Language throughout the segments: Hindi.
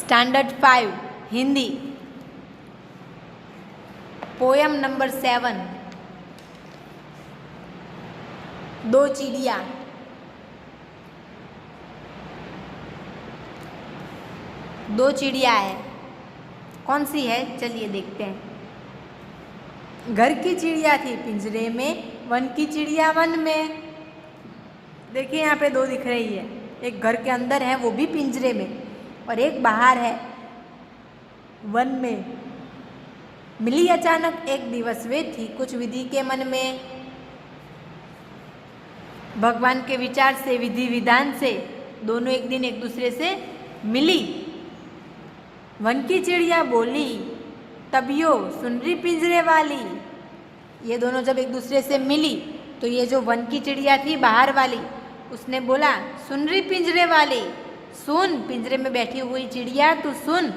स्टैंडर्ड 5 हिंदी पोयम नंबर 7 दो चिड़िया। दो चिड़िया है, कौन सी है चलिए देखते हैं। घर की चिड़िया थी पिंजरे में, वन की चिड़िया वन में। देखिए यहाँ पे दो दिख रही है, एक घर के अंदर है वो भी पिंजरे में, और एक बाहर है वन में। मिली अचानक एक दिवस वे थी कुछ विधि के मन में। भगवान के विचार से विधि विधान से दोनों एक दिन एक दूसरे से मिली। वन की चिड़िया बोली तबियो सुन रही पिंजरे वाली। ये दोनों जब एक दूसरे से मिली तो ये जो वन की चिड़िया थी बाहर वाली, उसने बोला सुन रही पिंजरे वाली, सुन पिंजरे में बैठी हुई चिड़िया तू सुन,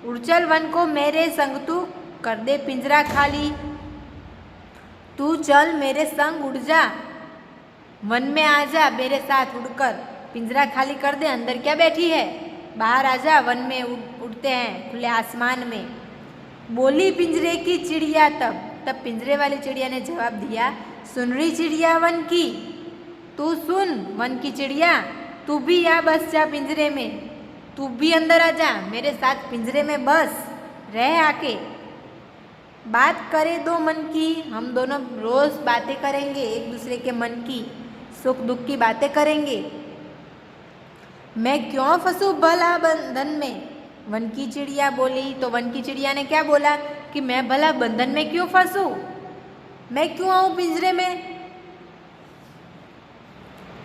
उड़ चल वन को मेरे संग तू कर दे पिंजरा खाली। तू चल मेरे संग उड़ जा, वन में आ जा मेरे साथ उड़कर, पिंजरा खाली कर दे, अंदर क्या बैठी है, बाहर आ जा, वन में उड़ते हैं खुले आसमान में। बोली पिंजरे की चिड़िया तब पिंजरे वाली चिड़िया ने जवाब दिया सुन रही चिड़िया वन की, तू सुन वन की चिड़िया, तू भी आ बस जा पिंजरे में, तू भी अंदर आ जा मेरे साथ पिंजरे में बस रह आके। बात करें दो मन की, हम दोनों रोज बातें करेंगे एक दूसरे के मन की, सुख दुख की बातें करेंगे। मैं क्यों फंसूं भला बंधन में, वन की चिड़िया बोली। तो वन की चिड़िया ने क्या बोला कि मैं भला बंधन में क्यों फंसूं, मैं क्यों आऊं पिंजरे में,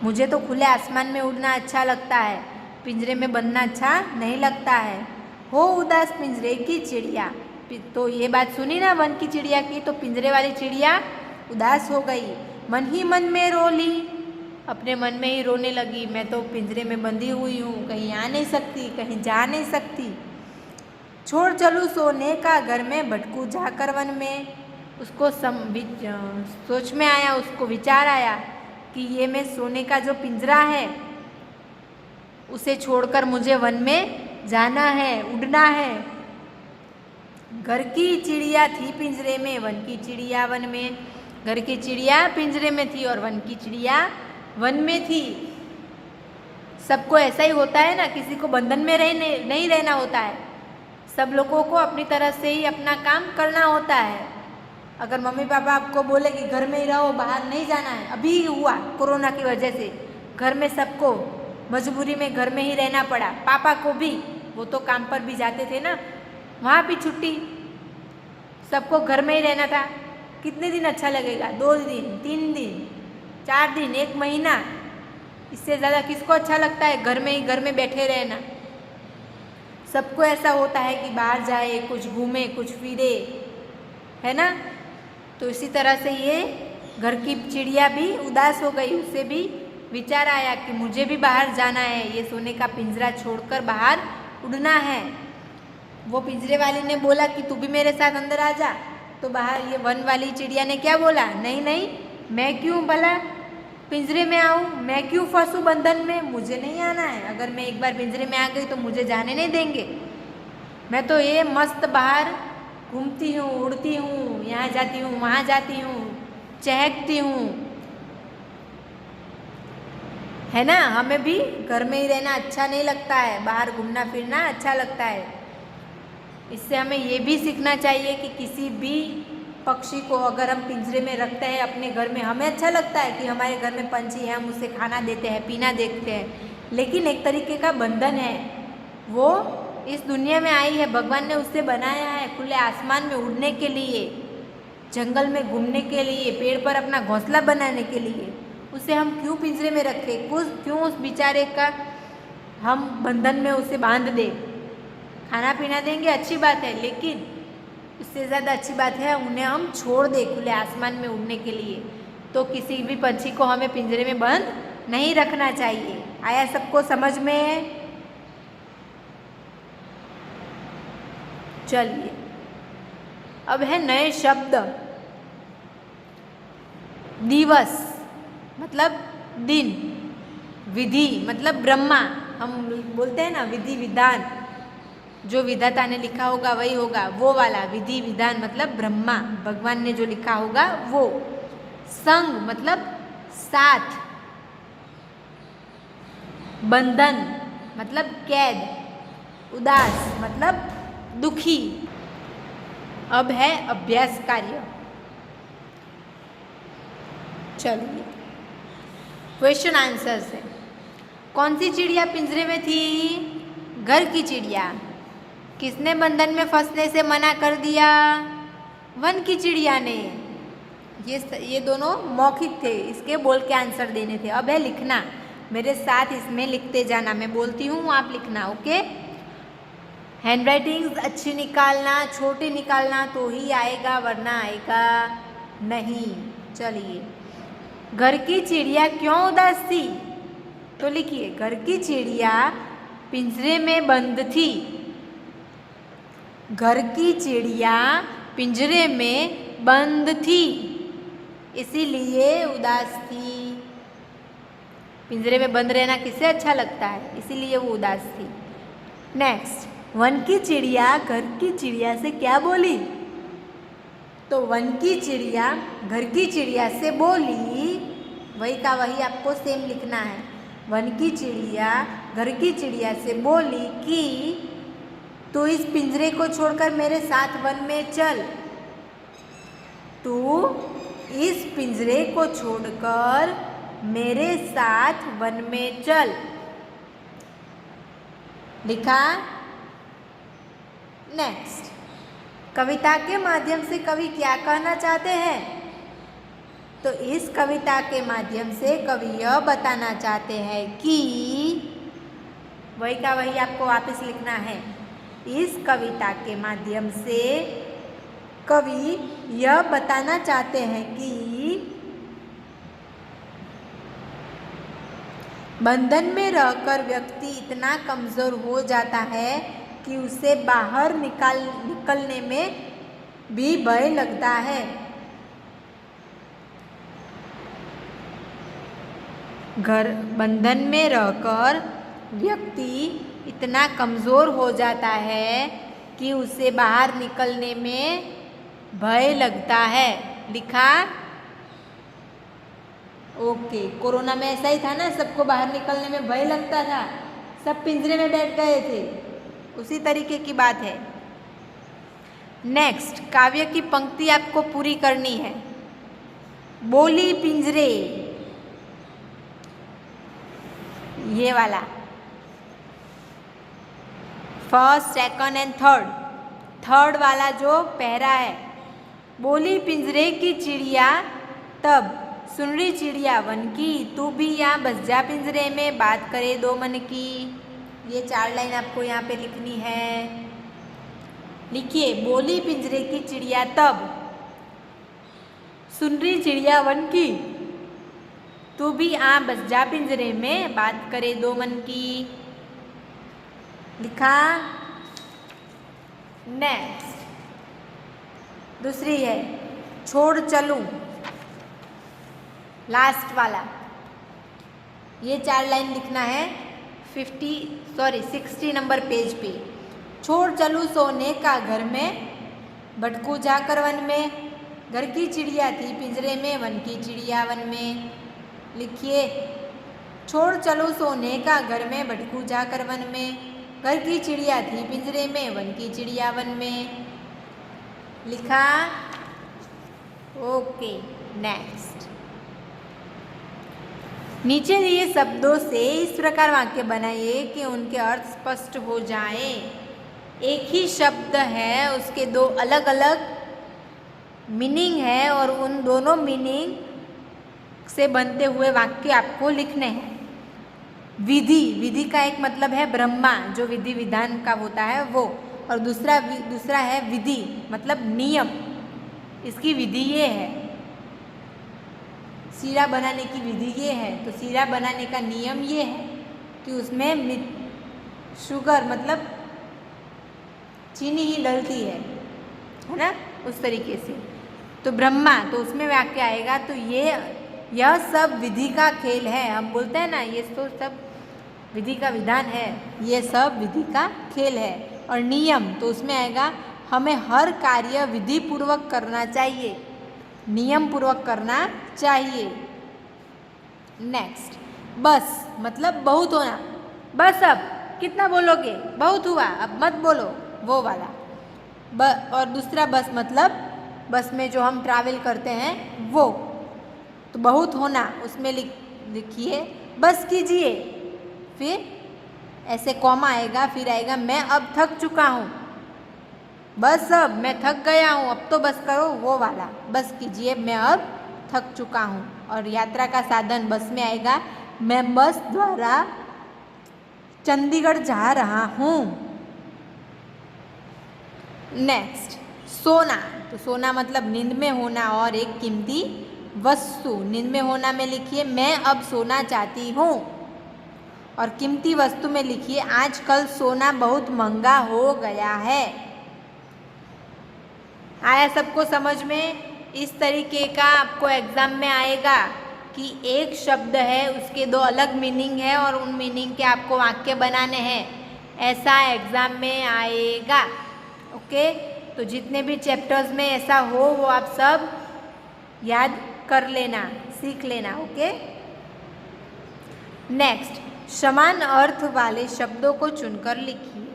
मुझे तो खुले आसमान में उड़ना अच्छा लगता है, पिंजरे में बंधना अच्छा नहीं लगता है। हो उदास पिंजरे की चिड़िया। तो ये बात सुनी ना वन की चिड़िया की, तो पिंजरे वाली चिड़िया उदास हो गई, मन ही मन में रो ली, अपने मन में ही रोने लगी। मैं तो पिंजरे में बंधी हुई हूँ, कहीं आ नहीं सकती, कहीं जा नहीं सकती, छोड़ चलूँ सोने का घर में, भटकूँ जाकर वन में। उसको सोच में आया, उसको विचार आया कि ये मैं सोने का जो पिंजरा है उसे छोड़कर मुझे वन में जाना है, उड़ना है। घर की चिड़िया थी पिंजरे में, वन की चिड़िया वन में। घर की चिड़िया पिंजरे में थी और वन की चिड़िया वन में थी। सबको ऐसा ही होता है ना, किसी को बंधन में नहीं रहना होता है, सब लोगों को अपनी तरह से ही अपना काम करना होता है। अगर मम्मी पापा आपको बोले कि घर में ही रहो, बाहर नहीं जाना है, अभी हुआ कोरोना की वजह से घर में सबको मजबूरी में घर में ही रहना पड़ा, पापा को भी, वो तो काम पर भी जाते थे ना, वहाँ भी छुट्टी, सबको घर में ही रहना था। कितने दिन अच्छा लगेगा, 2 दिन 3 दिन 4 दिन 1 महीना, इससे ज़्यादा किसको अच्छा लगता है घर में बैठे रहना। सबको ऐसा होता है कि बाहर जाए, कुछ घूमे, कुछ फिरे, है ना। तो इसी तरह से ये घर की चिड़िया भी उदास हो गई, उससे भी विचार आया कि मुझे भी बाहर जाना है, ये सोने का पिंजरा छोड़कर बाहर उड़ना है। वो पिंजरे वाली ने बोला कि तू भी मेरे साथ अंदर आ जा। तो बाहर ये वन वाली चिड़िया ने क्या बोला, नहीं नहीं, मैं क्यों भला पिंजरे में आऊँ, मैं क्यों फंसूँ बंधन में, मुझे नहीं आना है। अगर मैं एक बार पिंजरे में आ गई तो मुझे जाने नहीं देंगे। मैं तो ये मस्त बाहर घूमती हूँ, उड़ती हूँ, यहाँ जाती हूँ, वहाँ जाती हूँ, चहकती हूँ, है ना। हमें भी घर में ही रहना अच्छा नहीं लगता है, बाहर घूमना फिरना अच्छा लगता है। इससे हमें ये भी सीखना चाहिए कि किसी भी पक्षी को अगर हम पिंजरे में रखते हैं अपने घर में, हमें अच्छा लगता है कि हमारे घर में पंछी है, हम उसे खाना देते हैं, पीना देते हैं, लेकिन एक तरीके का बंधन है, वो इस दुनिया में आई है, भगवान ने उसे बनाया है खुले आसमान में उड़ने के लिए, जंगल में घूमने के लिए, पेड़ पर अपना घोंसला बनाने के लिए। उसे हम क्यों पिंजरे में रखें, क्यों उस बेचारे का हम बंधन में उसे बांध दें। खाना पीना देंगे अच्छी बात है, लेकिन उससे ज़्यादा अच्छी बात है उन्हें हम छोड़ दें खुले आसमान में उड़ने के लिए। तो किसी भी पंछी को हमें पिंजरे में बंद नहीं रखना चाहिए। आया सबको समझ में? चलिए अब है नए शब्द। दिवस मतलब दिन, विधि मतलब ब्रह्मा, हम बोलते हैं ना विधि विधान, जो विधाता ने लिखा होगा वही होगा, वो वाला। विधि विधान मतलब ब्रह्मा, भगवान ने जो लिखा होगा वो। संग मतलब साथ। बंधन मतलब कैद। उदास मतलब दुखी। अब है अभ्यास कार्य। चलिए क्वेश्चन आंसर से। कौन सी चिड़िया पिंजरे में थी? घर की चिड़िया। किसने बंधन में फंसने से मना कर दिया? वन की चिड़िया ने। ये दोनों मौखिक थे, इसके बोल के आंसर देने थे। अब है लिखना। मेरे साथ इसमें लिखते जाना, मैं बोलती हूँ आप लिखना, ओके। हैंड राइटिंग अच्छी निकालना, छोटी निकालना तो ही आएगा, वरना आएगा नहीं। चलिए, घर की चिड़िया क्यों उदास थी? तो लिखिए, घर की चिड़िया पिंजरे में बंद थी। घर की चिड़िया पिंजरे में बंद थी, इसीलिए उदास थी। पिंजरे में बंद रहना किसे अच्छा लगता है, इसीलिए वो उदास थी। नेक्स्ट, वन की चिड़िया घर की चिड़िया से क्या बोली? तो वन की चिड़िया घर की चिड़िया से बोली, वही का वही आपको सेम लिखना है। वन की चिड़िया घर की चिड़िया से बोली कि तू इस पिंजरे को छोड़कर मेरे साथ वन में चल। तू इस पिंजरे को छोड़कर मेरे साथ वन में चल। लिखा। नेक्स्ट, कविता के माध्यम से कवि क्या कहना चाहते हैं? तो इस कविता के माध्यम से कवि यह बताना चाहते हैं कि, वही का वही आपको वापस लिखना है। इस कविता के माध्यम से कवि यह बताना चाहते हैं कि बंधन में रहकर व्यक्ति इतना कमज़ोर हो जाता है कि उसे बाहर निकलने में भी भय लगता है। बंधन में रहकर व्यक्ति इतना कमज़ोर हो जाता है कि उसे बाहर निकलने में भय लगता है। लिखा। ओके, कोरोना में ऐसा ही था ना, सबको बाहर निकलने में भय लगता था, सब पिंजरे में बैठ गए थे, उसी तरीके की बात है। नेक्स्ट, काव्य की पंक्ति आपको पूरी करनी है। बोली पिंजरे, ये वाला फर्स्ट, सेकंड एंड थर्ड वाला जो पहरा है। बोली पिंजरे की चिड़िया तब, सुन रही चिड़िया वन की, तू भी यहाँ बस जा पिंजरे में, बात करे दो मन की। ये 4 लाइन आपको यहाँ पे लिखनी है। लिखिए, बोली पिंजरे की चिड़िया तब, सुन रही चिड़िया वन की, तू भी आ बस जा पिंजरे में, बात करे दो मन की। लिखा। नेक्स्ट, दूसरी है छोड़ चलूं, लास्ट वाला। ये 4 लाइन लिखना है 60 नंबर पेज पे। छोड़ चलूं सोने का घर में, भटकू जाकर वन में, घर की चिड़िया थी पिंजरे में, वन की चिड़िया वन में। लिखिए, छोड़ चलूं सोने का घर में, भटकू जाकर वन में, घर की चिड़िया थी पिंजरे में, वन की चिड़िया वन में। लिखा। Okay, next. नीचे दिए शब्दों से इस प्रकार वाक्य बनाइए कि उनके अर्थ स्पष्ट हो जाए। एक ही शब्द है, उसके 2 अलग अलग मीनिंग है और उन दोनों मीनिंग से बनते हुए वाक्य आपको लिखने हैं। विधि का एक मतलब है ब्रह्मा, जो विधि विधान का होता है वो, और दूसरा है विधि मतलब नियम। इसकी विधि ये है, सीरा बनाने की विधि ये है, तो सीरा बनाने का नियम ये है कि उसमें शुगर मतलब चीनी ही डलती है ना, उस तरीके से। तो ब्रह्मा, तो उसमें वाक्य आएगा। तो यह सब विधि का खेल है। हम बोलते हैं ना, ये तो सब विधि का विधान है, ये सब विधि का खेल है। और नियम तो उसमें आएगा हमें हर कार्य विधि पूर्वक करना चाहिए, नियम पूर्वक करना चाहिए। नेक्स्ट, बस मतलब बहुत होना। बस अब कितना बोलोगे, बहुत हुआ अब मत बोलो, वो वाला। और दूसरा बस मतलब बस में जो हम ट्रैवल करते हैं वो। तो बहुत होना उसमें लिखिए बस कीजिए, फिर ऐसे कॉमा आएगा, फिर आएगा मैं अब थक चुका हूँ, बस अब मैं थक गया हूँ, अब तो बस करो, वो वाला बस कीजिए मैं अब थक चुका हूँ। और यात्रा का साधन बस में आएगा मैं बस द्वारा चंडीगढ़ जा रहा हूँ। नेक्स्ट, सोना तो सोना मतलब नींद में होना और एक कीमती वस्तु। नींद में होना में लिखिए मैं अब सोना चाहती हूँ, और कीमती वस्तु में लिखिए आजकल सोना बहुत महंगा हो गया है। आया सबको समझ में? इस तरीके का आपको एग्जाम में आएगा कि एक शब्द है उसके दो अलग मीनिंग है और उन मीनिंग के आपको वाक्य बनाने हैं, ऐसा एग्जाम में आएगा। ओके, तो जितने भी चैप्टर्स में ऐसा हो वो आप सब याद कर लेना, सीख लेना। ओके, नेक्स्ट, समान अर्थ वाले शब्दों को चुनकर लिखिए।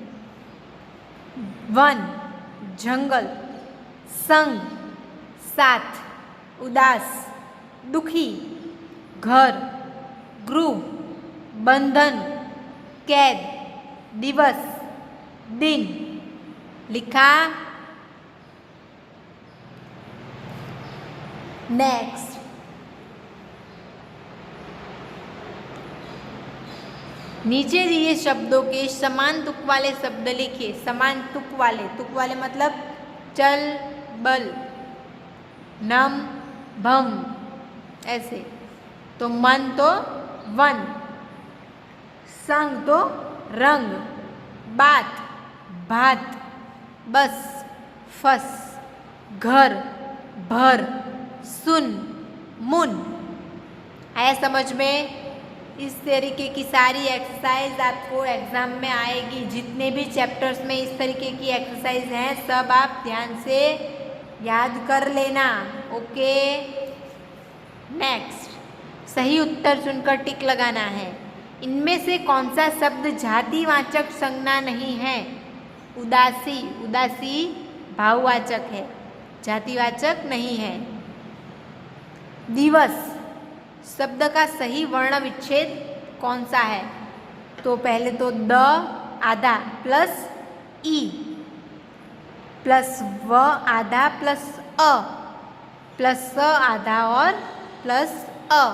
वन जंगल, संग साथ, उदास दुखी, घर गृह, बंधन कैद, दिवस दिन। लिखा? नेक्स्ट, नीचे दिए शब्दों के समान तुक वाले शब्द लिखिए। समान तुक वाले मतलब चल बल, नम भम ऐसे। तो मन तो वन, संग तो रंग, बात भात, बस फस, घर भर, सुन मुन। आया समझ में? इस तरीके की सारी एक्सरसाइज आपको एग्जाम में आएगी। जितने भी चैप्टर्स में इस तरीके की एक्सरसाइज हैं सब आप ध्यान से याद कर लेना। ओके, नेक्स्ट, सही उत्तर चुनकर टिक लगाना है। इनमें से कौन सा शब्द जातिवाचक संज्ञा नहीं है? उदासी भाववाचक है, जातिवाचक नहीं है। दिवस शब्द का सही वर्ण विच्छेद कौन सा है? तो पहले तो द आधा प्लस ई प्लस व आधा प्लस अ प्लस स आधा और प्लस अ।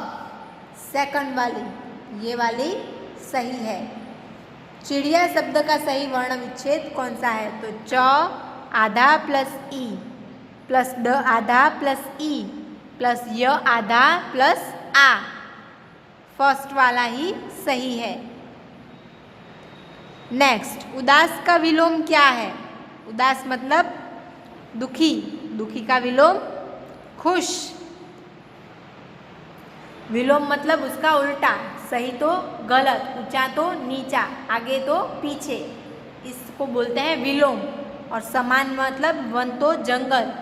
सेकंड वाली, ये वाली सही है। चिड़िया शब्द का सही वर्ण विच्छेद कौन सा है? तो च आधा प्लस ई प्लस ड आधा प्लस ई प्लस य आधा प्लस आ। फर्स्ट वाला ही सही है। नेक्स्ट, उदास का विलोम क्या है? उदास मतलब दुखी, दुखी का विलोम खुश। विलोम मतलब उसका उल्टा, सही तो गलत, ऊंचा तो नीचा, आगे तो पीछे, इसको बोलते हैं विलोम। और समान मतलब वन तो जंगल,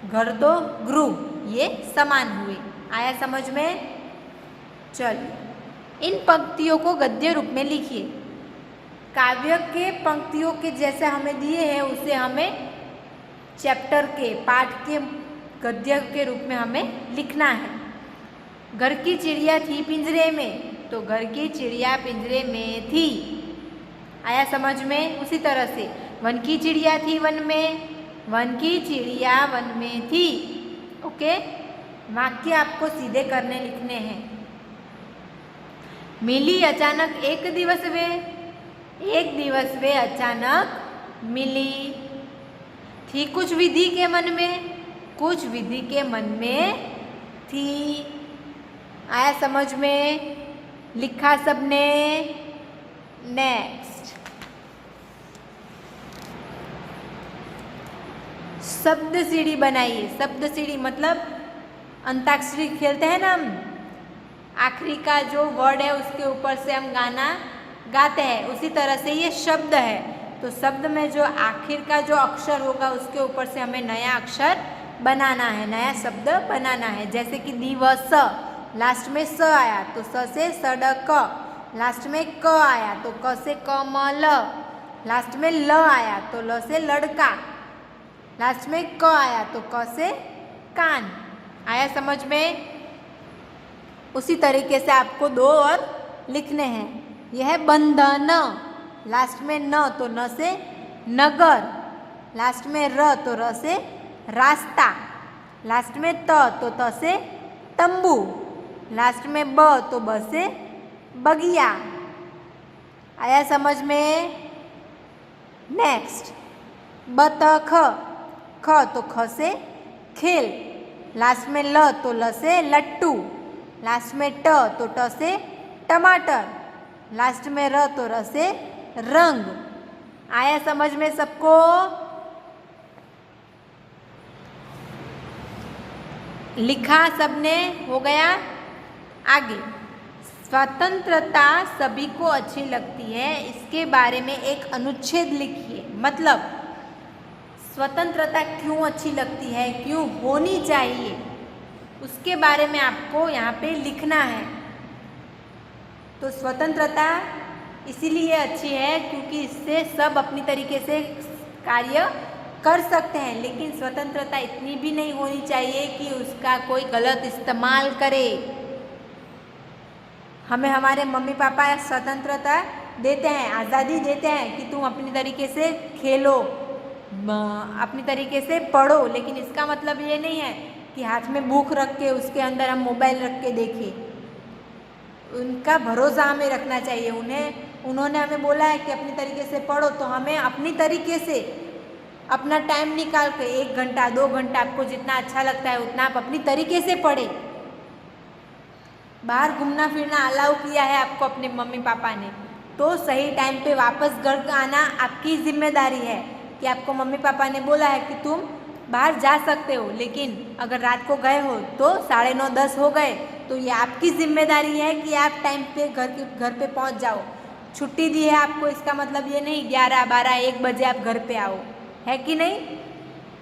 घर तो गृह, ये समान हुए। आया समझ में? चलिए, इन पंक्तियों को गद्य रूप में लिखिए। काव्य के पंक्तियों के जैसे हमें दिए हैं उसे हमें चैप्टर के पाठ के गद्य के रूप में हमें लिखना है। घर की चिड़िया थी पिंजरे में, तो घर की चिड़िया पिंजरे में थी। आया समझ में? उसी तरह से वन की चिड़िया थी वन में, वन की चिड़िया वन में थी। ओके, वाक्य आपको सीधे करने लिखने हैं। मिली अचानक एक दिवस वे, एक दिवस वे अचानक मिली। थी कुछ विधि के मन में, कुछ विधि के मन में थी। आया समझ में? लिखा सबने? नेक्स्ट, शब्द सीढ़ी बनाइए। शब्द सीढ़ी मतलब अंताक्षरी खेलते हैं ना हम, आखिरी का जो वर्ड है उसके ऊपर से हम गाना गाते हैं, उसी तरह से ये शब्द है। तो शब्द में जो आखिर का जो अक्षर होगा उसके ऊपर से हमें नया अक्षर बनाना है, नया शब्द बनाना है। जैसे कि दिवस, लास्ट में स आया तो स से सड़क, लास्ट में क आया तो क से कमल, लास्ट में ल आया तो ल से लड़का, लास्ट में क आया तो क से कान। आया समझ में? उसी तरीके से आपको दो और लिखने हैं। यह है बंधन, लास्ट में न तो न से नगर, लास्ट में र तो र से रास्ता, लास्ट में त तो त से तंबू, लास्ट में ब तो ब से बगिया। आया समझ में? नेक्स्ट बतख, ख तो ख से खेल, लास्ट में ल तो ल से लट्टू, लास्ट में ट तो ट से टमाटर, लास्ट में र तो र से रंग। आया समझ में सबको? लिखा सबने? हो गया? आगे, स्वतंत्रता सभी को अच्छी लगती है, इसके बारे में एक अनुच्छेद लिखिए। मतलब स्वतंत्रता क्यों अच्छी लगती है, क्यों होनी चाहिए, उसके बारे में आपको यहाँ पे लिखना है। तो स्वतंत्रता इसीलिए अच्छी है क्योंकि इससे सब अपनी तरीके से कार्य कर सकते हैं, लेकिन स्वतंत्रता इतनी भी नहीं होनी चाहिए कि उसका कोई गलत इस्तेमाल करे। हमें हमारे मम्मी पापा स्वतंत्रता देते हैं, आज़ादी देते हैं कि तुम अपनी तरीके से खेलो, अपनी तरीके से पढ़ो, लेकिन इसका मतलब ये नहीं है कि हाथ में बुक रख के उसके अंदर हम मोबाइल रख के देखें। उनका भरोसा हमें रखना चाहिए। उन्होंने हमें बोला है कि अपनी तरीके से पढ़ो, तो हमें अपनी तरीके से अपना टाइम निकाल के 1 घंटा 2 घंटा आपको जितना अच्छा लगता है उतना आप अपनी तरीके से पढ़े। बाहर घूमना फिरना अलाउ किया है आपको अपने मम्मी पापा ने, तो सही टाइम पे वापस घर आना आपकी जिम्मेदारी है कि आपको मम्मी पापा ने बोला है कि तुम बाहर जा सकते हो, लेकिन अगर रात को गए हो तो 9:30 10 हो गए तो ये आपकी जिम्मेदारी है कि आप टाइम पे घर पे पहुंच जाओ। छुट्टी दी है आपको, इसका मतलब ये नहीं 11 12 1 बजे आप घर पे आओ, है कि नहीं?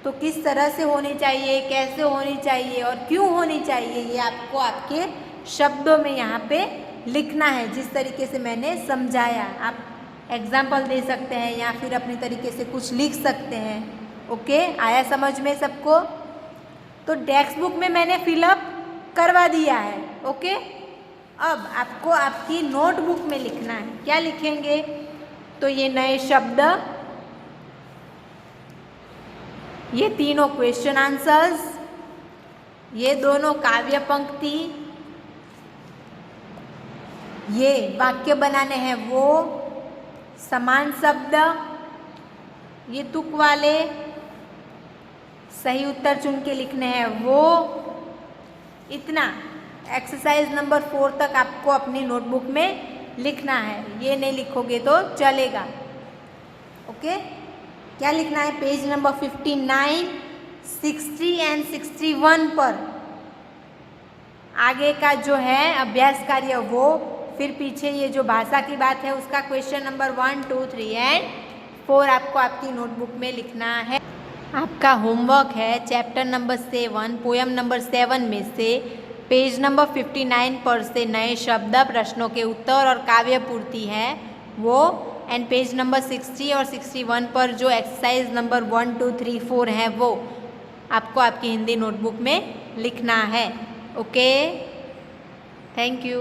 तो किस तरह से होनी चाहिए, कैसे होनी चाहिए और क्यों होनी चाहिए, ये आपको आपके शब्दों में यहाँ पे लिखना है, जिस तरीके से मैंने समझाया। आप एग्जाम्पल दे सकते हैं या फिर अपने तरीके से कुछ लिख सकते हैं। ओके, आया समझ में सबको? तो टेक्स्ट बुक में मैंने फिलअप करवा दिया है। ओके, अब आपको आपकी नोटबुक में लिखना है। क्या लिखेंगे? तो ये नए शब्द, ये तीनों क्वेश्चन आंसर्स, ये दोनों काव्य पंक्ति, ये वाक्य बनाने हैं वो समान शब्द, ये तुक वाले सही उत्तर चुन के लिखने हैं वो। इतना एक्सरसाइज नंबर 4 तक आपको अपनी नोटबुक में लिखना है। ये नहीं लिखोगे तो चलेगा। ओके, क्या लिखना है? पेज नंबर 59, 60 एंड 61 पर आगे का जो है अभ्यास कार्य वो, फिर पीछे ये जो भाषा की बात है उसका क्वेश्चन नंबर 1 2 3 एंड 4 आपको आपकी नोटबुक में लिखना है। आपका होमवर्क है चैप्टर नंबर 7 पोयम नंबर 7 में से पेज नंबर 59 पर से नए शब्द, प्रश्नों के उत्तर और काव्य पूर्ति है वो, एंड पेज नंबर 60 और 61 पर जो एक्सरसाइज नंबर 1 2 3 4 है वो आपको आपकी हिंदी नोटबुक में लिखना है। Okay, thank you.